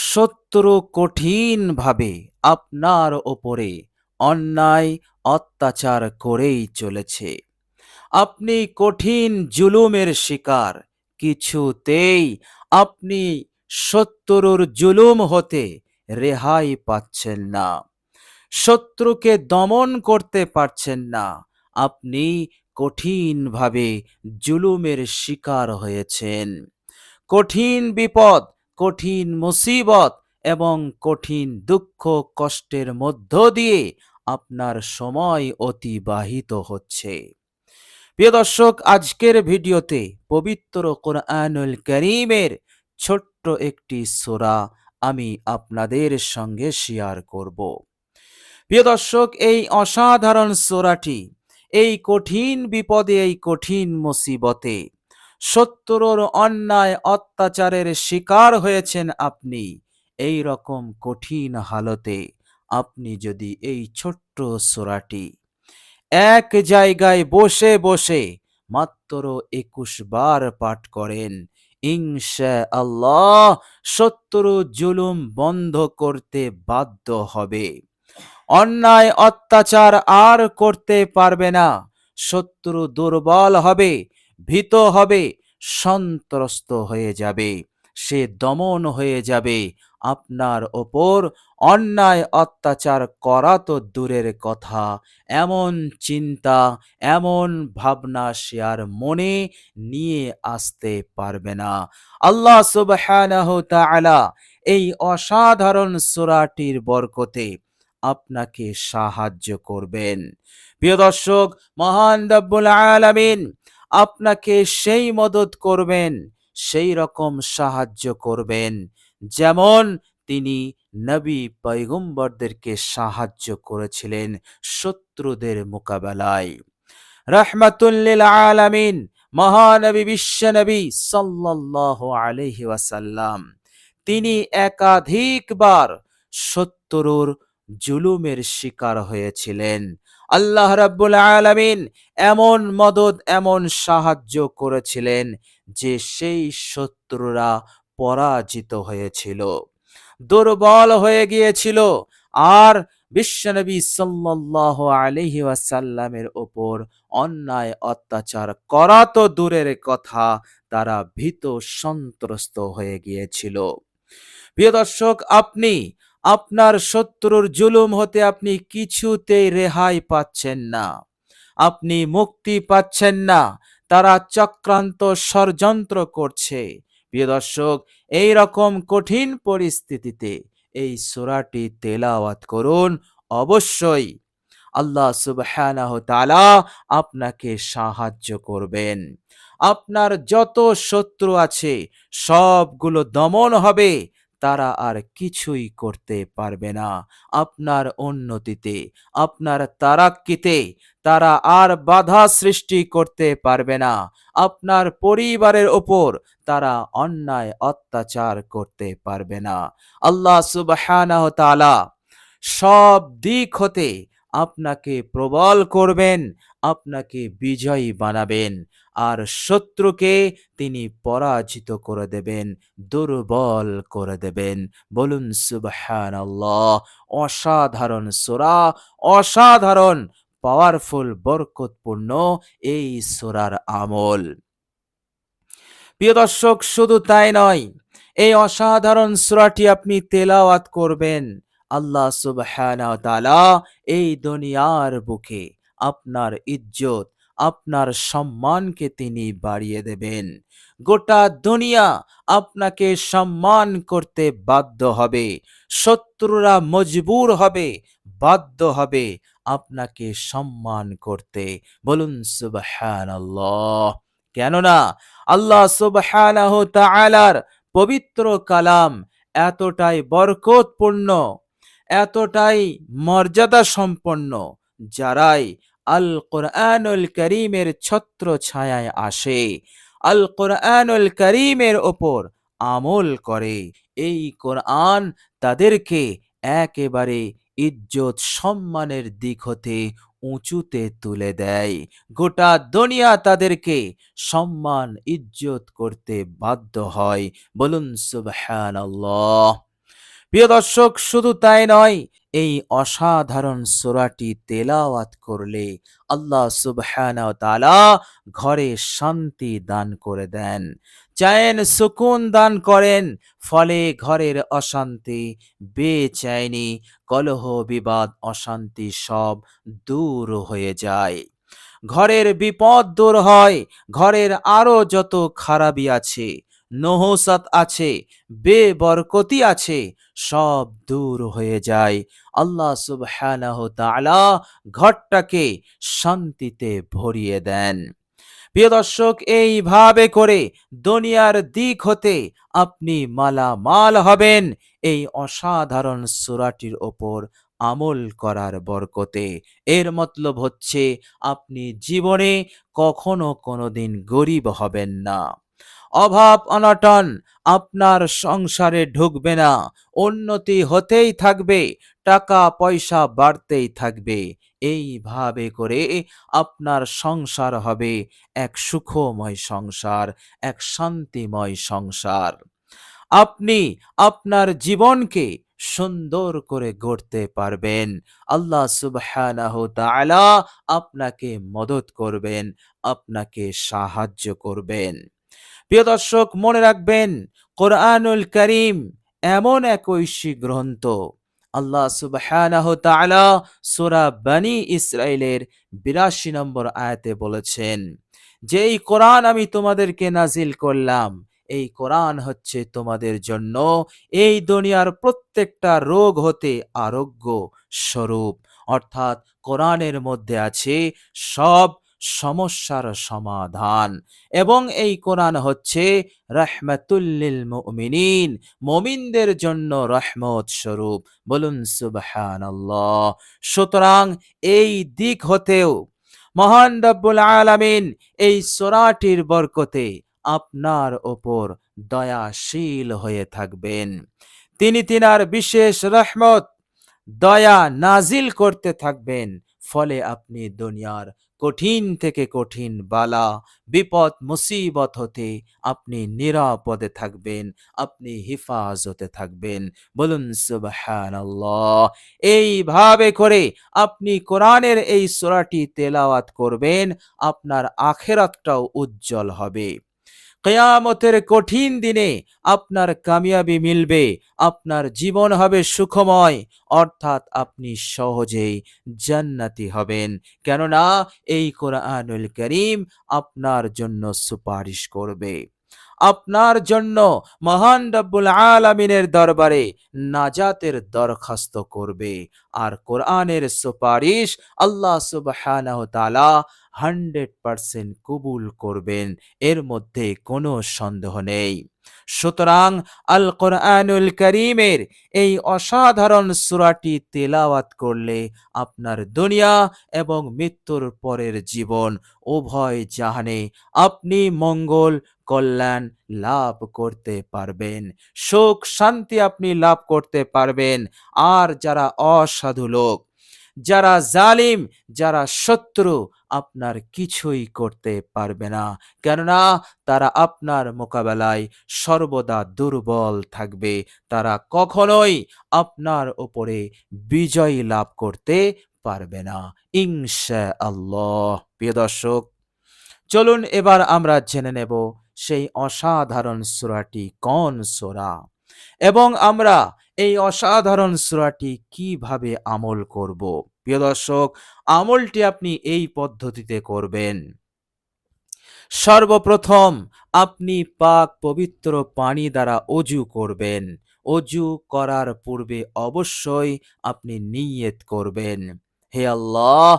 শত্রু কঠিনভাবে আপনার ওপরে অন্যায় অত্যাচার করেই চলেছে। আপনি কঠিন জুলুমের শিকার। কিছুতেই আপনি শত্রুর জুলুম হতে রেহাই পাচ্ছেন না। শত্রুকে দমন করতে পারছেন না। আপনি কঠিনভাবে জুলুমের শিকার হয়েছেন। কঠিন বিপদ, কঠিন মুসিবত এবং কঠিন দুঃখ কষ্টের মধ্য দিয়ে আপনার সময় অতিবাহিত হচ্ছে। প্রিয় দর্শক, আজকের ভিডিওতে পবিত্র কোরআনুল কারীমের ছোট্ট একটি সূরা আমি আপনাদের সঙ্গে শেয়ার করব। প্রিয় দর্শক, এই অসাধারণ সূরাটি এই কঠিন বিপদে, এই কঠিন মুসিবতে শত্রুর অন্যায় অত্যাচারের শিকার হয়েছেন আপনি। এই রকম কঠিন হালতে আপনি যদি এই ছোট্ট সূরাটি এক জায়গায় বসে বসে মাত্র ২১ বার পাঠ করেন, ইনশাআল্লাহ শত্রু জুলুম বন্ধ করতে বাধ্য হবে। অন্যায় অত্যাচার আর করতে পারবে না। শত্রু দুর্বল হবে, ভীত হবে, সন্ত্রস্ত হয়ে যাবে। সে দমন হয়ে যাবে। আপনার ওপর অন্যায় অত্যাচার করা তো দূরের কথা, এমন চিন্তা, এমন ভাবনা সে আর মনে নিয়ে আসতে পারবে না। আল্লাহ সুবহানাহু তাআলা এই অসাধারণ সূরাটির বরকতে আপনাকে সাহায্য করবেন। প্রিয় দর্শক, মহান রব্বুল আলামিন আপনাকে সেই মদদ করবেন, সেই রকম সাহায্য করবেন যেমন তিনি নবী পয়গম্বরদেরকে সাহায্য করেছিলেন শত্রুদের মোকাবেলায়। রাহমাতুল লিল আলামিন মহানবী বিশ্বনবী সাল্লাল্লাহু আলাইহি ওয়াসাল্লাম তিনি একাধিকবার শত্রুর জুলুমের শিকার হয়েছিলেন। আল্লাহ রাব্বুল আলামিন এমন মদদ, এমন সাহায্য করেছিলেন যে সেই শত্রুরা পরাজিত হয়েছিল, দুর্বল হয়ে গিয়েছিল। আর বিশ্বনবী সাল্লাল্লাহু আলাইহি ওয়াসাল্লামের উপর অন্যায় অত্যাচার করা তো দূরের কথা, তারা ভীত সন্ত্রস্ত হয়ে গিয়েছিল। প্রিয় দর্শক, আপনি আপনার শত্রুর জুলুম হতে আপনি কিছুতেই রেহাই পাচ্ছেন না, আপনি মুক্তি পাচ্ছেন না। তারা চক্রান্ত ষড়যন্ত্র করছে। প্রিয় দর্শক, এই রকম কঠিন পরিস্থিতিতে এই সূরাটি তেলাওয়াত করুন। অবশ্যই আল্লাহ সুবহানাহু তাআলা আপনাকে সাহায্য করবেন। আপনার যত শত্রু আছে সবগুলো দমন হবে। তারা আর কিছুই করতে পারবে না। আপনার উন্নতিতে, আপনার তারাক্কিতে তারা আর বাধা সৃষ্টি করতে পারবে না। আপনার পরিবারের ওপর তারা অন্যায় অত্যাচার করতে পারবে না। আল্লাহ সুবহানাহু তাআলা সব দিক হতে আপনাকে প্রবল করবেন, আপনাকে বিজয়ী বানাবেন। আর শত্রুকে তিনি পরাজিত করে দেবেন, দুর্বল করে দেবেন। বলুন সুবহানাল্লাহ। অসাধারণ সূরা, অসাধারণ পাওয়ারফুল বরকতপূর্ণ এই সূরার আমল। প্রিয় দর্শক, শুধু তাই নয়, এই অসাধারণ সূরাটি আপনি তেলাওয়াত করবেন, আল্লাহ সুবহানাহু ওয়া তাআলা এই দুনিয়ার বুকে আপনার ইজ্জত, আপনার সম্মানকে তিনি বাড়িয়ে দেবেন। গোটা দুনিয়া আপনাকে সম্মান করতে বাধ্য হবে। শত্রুরা মজবুর হবে, বাধ্য হবে আপনাকে সম্মান করতে। বলুন সুবহানাল্লাহ। কেননা আল্লাহ সুবহানাহু তাআলার পবিত্র কালাম এতটাই বরকতপূর্ণ, এতটাই মর্যাদা সম্পন্ন, যারাই আল কোরআনুল কারীমের ছত্র ছায়ায় আসে, আল কোরআনুল কারীমের ওপর আমল করে, এই কোরআন তাদেরকে একেবারে ইজ্জত সম্মানের দিক হতে উঁচুতে তুলে দেয়। গোটা দুনিয়া তাদেরকে সম্মান ইজ্জত করতে বাধ্য হয়। বলুন সুবহানাল্লাহ। প্রিয় দর্শক, শুধু তাই নয়, এই অসাধারণ সূরাটি তেলাওয়াত করলে আল্লাহ সুবহানাহু ওয়া তাআলা ঘরে শান্তি দান করে দেন। চায়েন সুকুন দান করেন, ফলে ঘরের অশান্তি, বেচैनी, কলহ, বিবাদ, অশান্তি সব দূর হয়ে যায়। ঘরের বিপদ দূর হয়, ঘরের আরো যত খারাপি আছে, নহসাত আছে, বেবরকতি আছে, সব দূর হয়ে যায়। আল্লাহ সুবহানাহু তাআলা ঘরটাকে শান্তিতে ভরিয়ে দেন। প্রিয় দর্শক, এইভাবে করে দুনিয়ার দিক হতে আপনি মালামাল হবেন এই অসাধারণ সূরাটির ওপর আমল করার বরকতে। এর মতলব হচ্ছে আপনি জীবনে কখনো কোনোদিন গরিব হবেন না। অভাব অনটন আপনার সংসারে ঢুকবে না। উন্নতি হতেই থাকবে, টাকা পয়সা বাড়তেই থাকবে। এইভাবে করে আপনার সংসার হবে এক সুখময় সংসার, এক শান্তিময় সংসার। আপনি আপনার জীবনকে সুন্দর করে গড়তে পারবেন। আল্লাহ সুবহানাহু তাআলা আপনাকে মদদ করবেন, আপনাকে সাহায্য করবেন। প্রিয় দর্শক, মনে রাখবেন, কোরআনুল করিম এমন এক ঐশী গ্রন্থ। আল্লাহ সুবহানাহু তাআলা সূরা বনী ইসরাইলের ৮২ নম্বর আয়াতে বলেছেন যে এই কোরআন আমি তোমাদেরকে নাজিল করলাম, এই কোরআন হচ্ছে তোমাদের জন্য এই দুনিয়ার প্রত্যেকটা রোগ হতে আরোগ্য স্বরূপ। অর্থাৎ কোরআনের মধ্যে আছে সব সমস্যার সমাধান, এবং এই কোরআন হচ্ছে রাহমাতুল লিল মুমিনিন, মুমিনদের জন্য রহমত স্বরূপ। বলুন সুবহানাল্লাহ। সুতরাং এই দিক হতেও মহান রব্বুল আলামিন এই সূরাটির বরকতে আপনার ওপর দয়াশীল হয়ে থাকবেন। তিনি তিনার বিশেষ রহমত, দয়া নাজিল করতে থাকবেন। ফলে আপনি দুনিয়ার কঠিন থেকে কঠিন বালা, বিপদ, মুসিবত হতে আপনি নিরাপদে থাকবেন, আপনি হিফাজতে থাকবেন। বলুন সুবহানাল্লাহ। এইভাবে করে আপনি কোরআনের এই সূরাটি তেলাওয়াত করবেন, আপনার আখিরাতটাও উজ্জ্বল হবে। কিয়ামতের কঠিন দিনে আপনার কামিয়াবি মিলবে, আপনার জীবন হবে সুখময়, অর্থাৎ আপনি সহজেই জান্নাতি হবেন। কেননা এই কোরআনুল করিম আপনার জন্য সুপারিশ করবে, আপনার জন্য মহান রব্বুল আলামিনের দরবারে নাজাতের দরখাস্ত করবে। আর কোরআনের সুপারিশ আল্লাহ সুবহানাহু তাআলা 100% কবুল করবেন, এর মধ্যে কোনো সন্দেহ নেই। সুতরাং আল কোরআনুল করিমের এই অসাধারণ সূরাটি তেলাওয়াত করলে আপনার দুনিয়া এবং মৃত্যুর পরের জীবন উভয় জাহানে আপনি মঙ্গল, কল্যাণ লাভ করতে পারবেন, সুখ শান্তি আপনি লাভ করতে পারবেন। আর যারা অসাধু লোক, যারা জালিম, যারা শত্রু, আপনার কিছুই করতে পারবে না। কেননা তারা আপনার মোকাবেলায় সর্বদা দুর্বল থাকবে। তারা কখনোই আপনার উপরে বিজয় লাভ করতে পারবে না ইনশাআল্লাহ। প্রিয় দর্শক, চলুন এবার আমরা জেনে নেব সেই অসাধারণ সূরাটি কোন সূরা, এবং আমরা এই অসাধারণ সূরাটি কিভাবে আমল করব। প্রিয় দর্শক, আমলটি আপনি এই পদ্ধতিতে করবেন। সর্বপ্রথম আপনি পাক পবিত্র পানি দ্বারা অজু করবেন। অজু করার পূর্বে অবশ্যই আপনি নিয়ত করবেন, হে আল্লাহ,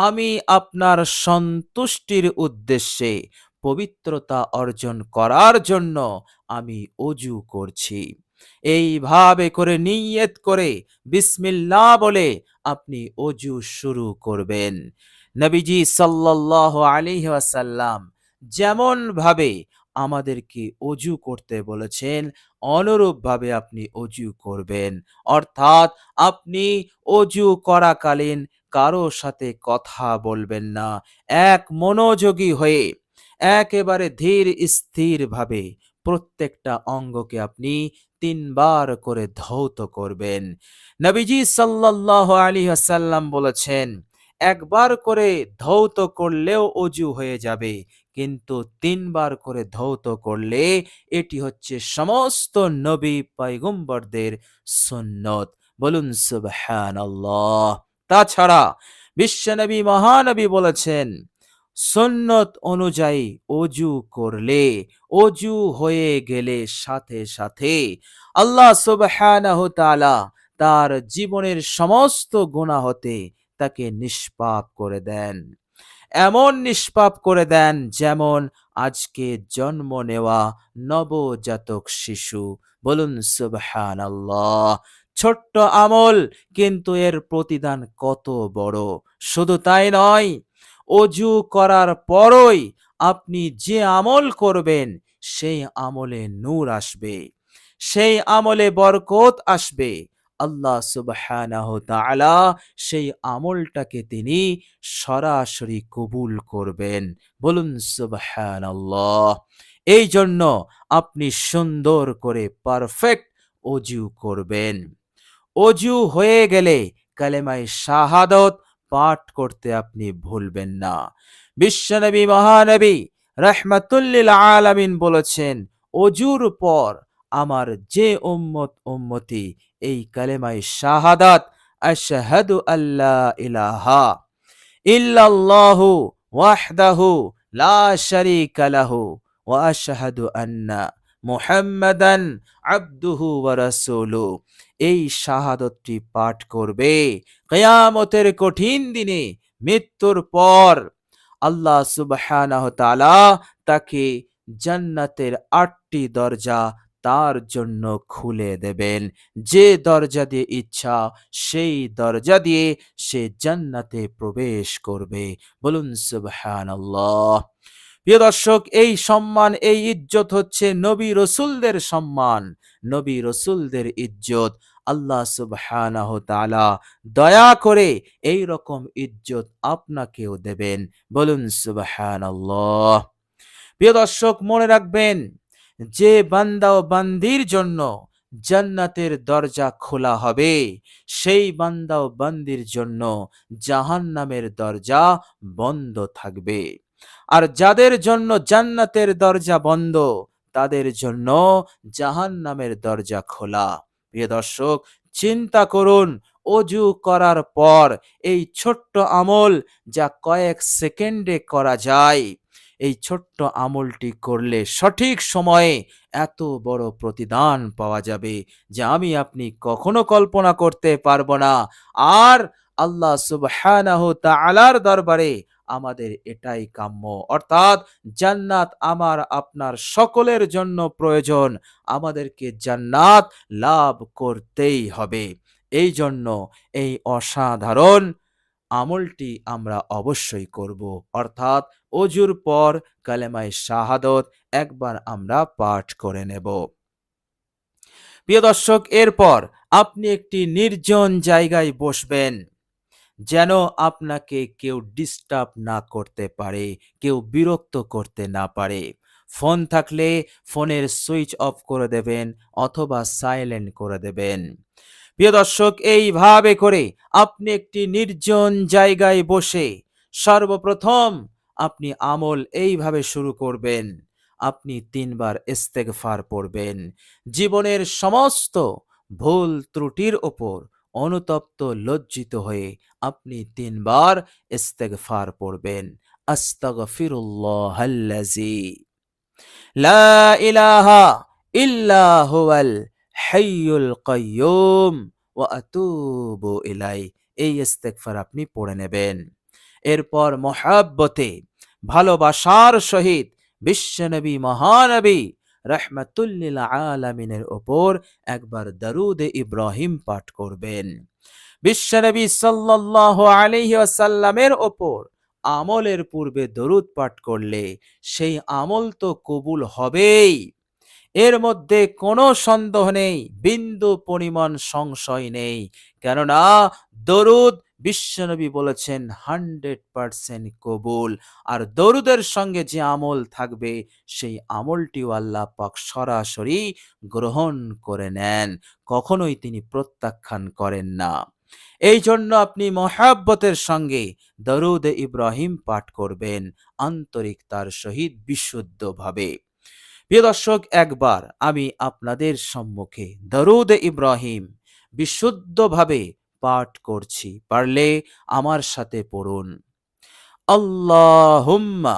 আমি আপনার সন্তুষ্টির উদ্দেশ্যে পবিত্রতা অর্জন করার জন্য আমি অজু করছি। এইভাবে করে নিয়ত করে বিসমিল্লাহ বলে আপনি অজু শুরু করবেন। নবীজি সাল্লাল্লাহু আলাইহি ওয়াসাল্লাম যেমন ভাবে আমাদেরকে অজু করতে বলেছেন, অনুরূপভাবে আপনি অজু করবেন। অর্থাৎ আপনি অজু করাকালীন কারো সাথে কথা বলবেন না। এক মনোযোগী হয়ে একেবারে ধীর স্থির ভাবে প্রত্যেকটা অঙ্গকে আপনি তিনবার করে ধৌত করবেন। নবীজি সাল্লাল্লাহু আলাইহি ওয়াসাল্লাম বলেছেন, একবার করে ধৌত করলেও অজু হয়ে যাবে, কিন্তু তিনবার করে ধৌত করলে এটি হচ্ছে সমস্ত নবী পয়গম্বরদের সুন্নত। বলুন সুবহানাল্লাহ। তাছাড়া বিশ্বনবী মহানবী বলেছেন, সুন্নত অনুযায়ী অজু করলে, অজু হয়ে গেলে সাথে সাথে আল্লাহ সুবহানাহু তাআলা তার জীবনের সমস্ত গুনাহ হতে তাকে নিষ্পাপ করে দেন। এমন নিষ্পাপ করে দেন যেমন আজকে জন্ম নেওয়া নবজাতক শিশু। বলুন সুবহানাল্লাহ। ছোট্ট আমল, কিন্তু এর প্রতিদান কত বড়! শুধু তাই নয়, অজু করার পরই আপনি যে আমল করবেন সেই আমলে নূর আসবে, সেই আমলে বরকত আসবে। আল্লাহ সুবহানাহু তাআলা সেই আমলটাকে তিনি সরাসরি কবুল করবেন। বলুন সুবহানাল্লাহ। এই জন্য আপনি সুন্দর করে পারফেক্ট অজু করবেন। অজু হয়ে গেলে কালেমায়ে শাহাদাত পাঠ করতে আপনি ভুলবেন না। বিশ্বনবী মহানবী রাহমাতুল লিল আলামিন বলেছেন, অজুর পর আমার যে উম্মতি এই কালেমায়ে শাহাদাত আশহাদু আল্লা ইলাহা ইল্লাল্লাহু ওয়াহদাহু লা শারীকা লাহু ওয়া আশহাদু আন্না মুহাম্মাদান আবদুহু ওয়া রাসূলুহু, এই শাহাদাতটি পাঠ করবে, কিয়ামতের কঠিন দিনে মৃত্যুর পর আল্লাহ সুবহানাহু তাআলা তাকে জান্নাতের ৮টি দরজা তার জন্য খুলে দেবেন। যে দরজা দিয়ে ইচ্ছা সেই দরজা দিয়ে সে জান্নাতে প্রবেশ করবে। বলুন সুবহানাল্লাহ। প্রিয় দর্শক, এই সম্মান, এই ইজ্জত হচ্ছে নবী রসুলদের সম্মান, নবী রসুলদের ইজ্জত। আল্লাহ সুবহানাহু তাআলা দয়া করে এই রকম ইজ্জত আপনাকেও দেবেন। বলুন সুবহানাল্লাহ। প্রিয় দর্শক, মনে রাখবেন, যে বান্দা ও বান্দির জন্য জান্নাতের দরজা খোলা হবে, সেই বান্দা ও বান্দির জন্য জাহান্নামের দরজা বন্ধ থাকবে। আর যাদের জন্য জান্নাতের দরজা বন্ধ, তাদের জন্য জাহান্নামের দরজা খোলা। প্রিয় দর্শক, চিন্তা করুন, অজু করার পর এই ছোট্ট আমল যা কয়েক সেকেন্ডে করা যায়, এই ছোট্ট আমলটি করলে সঠিক সময়ে এত বড় প্রতিদান পাওয়া যাবে যা আমি আপনি কখনো কল্পনা করতে পারবো না। আর আল্লাহ সুবহানাহু তাআলার দরবারে আমাদের এটাই কাম্য, অর্থাৎ জান্নাত আমার আপনার সকলের জন্য প্রয়োজন। আমাদেরকে জান্নাত লাভ করতেই হবে। এই জন্য এই অসাধারণ আমলটি আমরা অবশ্যই করব, অর্থাৎ অজুর পর কালেমায়ে শাহাদাত একবার আমরা পাঠ করে নেব। প্রিয় দর্শক, এরপর আপনি একটি নির্জন জায়গায় বসবেন, যেন আপনাকে কেউ ডিস্টার্ব না করতে পারে, কেউ বিরক্ত করতে না পারে। ফোন থাকলে ফোনের সুইচ অফ করে দেবেন অথবা সাইলেন্ট করে দেবেন। প্রিয় দর্শক, এইভাবে করে আপনি একটি নির্জন জায়গায় বসে সর্বপ্রথম আপনি আমল এইভাবে শুরু করবেন। আপনি ৩ বার ইস্তেগফার পড়বেন। জীবনের সমস্ত ভুল ত্রুটির ওপর অনুতপ্ত লজ্জিত হয়ে আপনি ৩ বার ইস্তেগফার পড়বেন। আস্তাগফিরুল্লাহাল্লাযী লা ইলাহা ইল্লা হুয়াল হাইয়ুল কাইয়্যুম ওয়া আতুবু ইলাইহি, এই ইস্তেগফার আপনি পড়ে নেবেন। এরপর মহাব্বতে, ভালোবাসার সহিত বিশ্বনবী মহানবী রাহমাতুল লিল আলামিনের ওপর একবার দরুদে ইব্রাহিম পাঠ করবেন। বিশ্বনবী সাল্লাল্লাহু আলাইহি ওয়াসাল্লামের ওপর আমলের পূর্বে দরুদ পাঠ করলে সেই আমল তো কবুল হবেই, এর মধ্যে কোনো সন্দেহ নেই, বিন্দু পরিমাণ সংশয় নেই। কেননা দরুদ বিশ্বনবী বলেছেন 100% কবুল। আর দরুদের সঙ্গে যে আমল থাকবে সেই আমলটিও আল্লাহ পাক সরাসরি গ্রহণ করে নেন, কখনোই তিনি প্রত্যাখ্যান করেন না। এই জন্য আপনি মহাব্বতের সঙ্গে দরুদ ইব্রাহিম পাঠ করবেন, আন্তরিকতার সহিত বিশুদ্ধভাবে। প্রিয় দর্শক, একবার আমি আপনাদের সম্মুখে দরুদ ইব্রাহিম বিশুদ্ধভাবে পাঠ করছি, পারলে আমার সাথে পড়ুন। আল্লাহুম্মা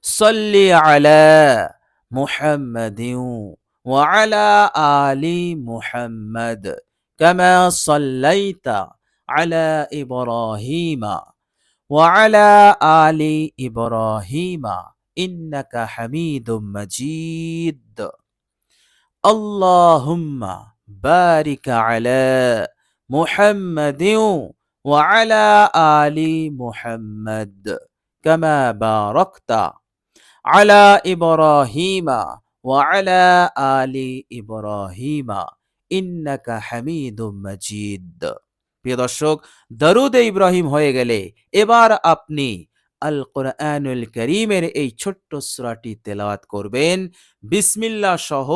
সাল্লি আলা মুহাম্মাদিন ওয়া আলা আলি মুহাম্মাদ কামা সাল্লাইতা আলা ইব্রাহিমা ওয়া আলা আলি ইব্রাহিমা ইন্নাকা হামিদুম মাজিদ। আল্লাহুম্মা বারিক আলা মুহাম্মাদিন ওয়া আলা আলি মুহাম্মাদ কামা বারাকতা আলা ইব্রাহিমা ওয়া আলা আলি ইব্রাহিমা ইন্নাকা হামিদুম মাজিদ। প্রিয় দর্শক, দরুদ ইব্রাহিম হয়ে গেলে এবার আপনি আল কোরআনুল কারীমের এই ছোট্ট সূরাটি তেলাওয়াত করবেন বিসমিল্লাহ সহ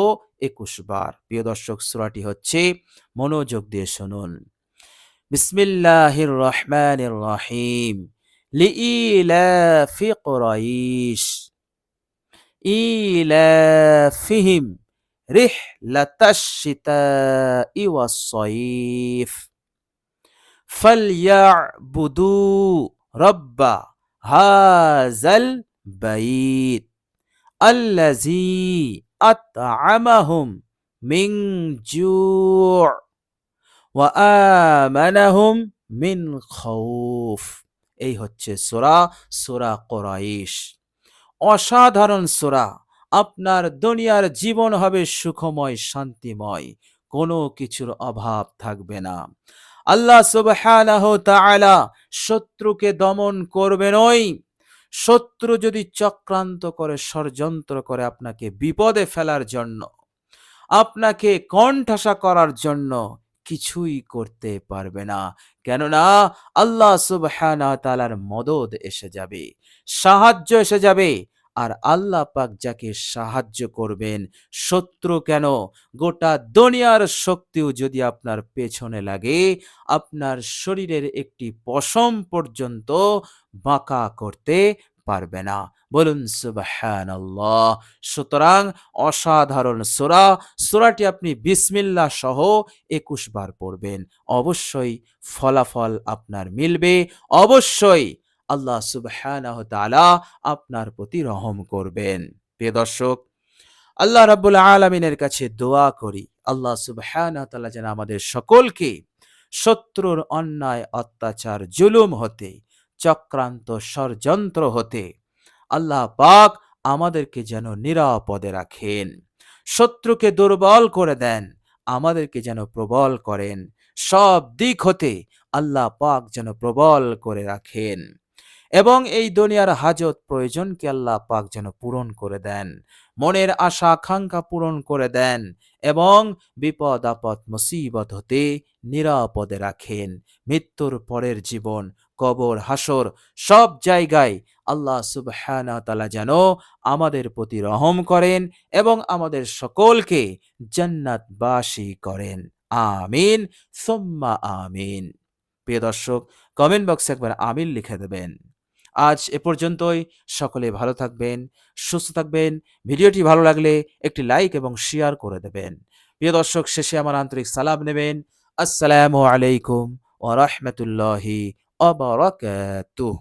21 বার। প্রিয় দর্শক, সূরাটি হচ্ছে, মনোযোগ দিয়ে শুনুন। বিসমিল্লাহির রহমানির রহিম। লিইলাফি কুরাইশ ইলাফিহিম রিহলাতাশ শিতাই ওয়াস সাইফ ফালইয়াবুদু রাব্বা হাযাল বাইত আল্লাযী আত'আমাহুম মিন জু' ওয়া আমানাহুম মিন খাউফ। এই হচ্ছে সূরা কুরাইশ। অসাধারণ সূরা। আপনার দুনিয়ার জীবন হবে সুখময়, শান্তিময়, কোনো কিছুর অভাব থাকবে না। আল্লাহ সুবহানাহু তাআলা শত্রুকে দমন করবেনই। শত্রু যদি চক্রান্ত করে, ষড়যন্ত্র করে আপনাকে বিপদে ফেলার জন্য, আপনাকে কোণঠাসা করার জন্য, কিছুই করতে পারবে না। কেননা আল্লাহ সুবহানাহু ওয়া তাআলার মদদ এসে যাবে, সাহায্য এসে যাবে। আর আল্লাহ পাক যাকে সাহায্য করবেন, শত্রু কেন, গোটা দুনিয়ার শক্তিও যদি আপনার পেছনে লাগে, আপনার শরীরের একটি পশম পর্যন্ত বাঁকা করতে পারবে না। বলুন সুবহানাল্লাহ। সুতরাং অসাধারণ সূরা। সূরাটি আপনি বিসমিল্লাহ সহ 21 বার পড়বেন, অবশ্যই ফলাফল আপনার মিলবে। অবশ্যই আল্লাহ সুবহানাহু ওয়া তাআলা আপনার প্রতি রহম করবেন। প্রিয় দর্শক, আল্লাহ রাব্বুল আলামিনের কাছে দোয়া করি, আল্লাহ সুবহানাহু ওয়া তাআলা যেন আমাদের সকলকে শত্রুর অন্যায়, অত্যাচার, জুলুম হতে, চক্রান্ত, ষড়যন্ত্র হতে আল্লাহ পাক আমাদেরকে যেন নিরাপদে রাখেন। শত্রুকে দুর্বল করে দেন, আমাদেরকে যেন প্রবল করেন। সব দিক হতে আল্লাহ পাক যেন প্রবল করে রাখেন। এবং এই দুনিয়ার হাজত প্রয়োজনকে আল্লাহ পাক যেন পূরণ করে দেন, মনের আশা আকাঙ্ক্ষা পূরণ করে দেন, এবং বিপদ আপদ মুসিবত হতে নিরাপদে রাখেন। মৃত্যুর পরের জীবন, কবর, হাসর, সব জায়গায় আল্লাহ সুবহানাহু ওয়া তাআলা যেন আমাদের প্রতি রহম করেন এবং আমাদের সকলকে জান্নাতবাসী করেন। আমিন সুম্মা আমিন। প্রিয় দর্শক, কমেন্ট বক্সে একবার আমিন লিখে দেবেন। আজ এ পর্যন্তই। সকলে ভালো থাকবেন, সুস্থ থাকবেন। ভিডিওটি ভালো লাগলে একটি লাইক এবং শেয়ার করে দেবেন। প্রিয় দর্শক, শেষে আমার আন্তরিক সালাম নেবেন। আসসালামু আলাইকুম ওয়া রাহমাতুল্লাহি ওয়া বারাকাতুহু।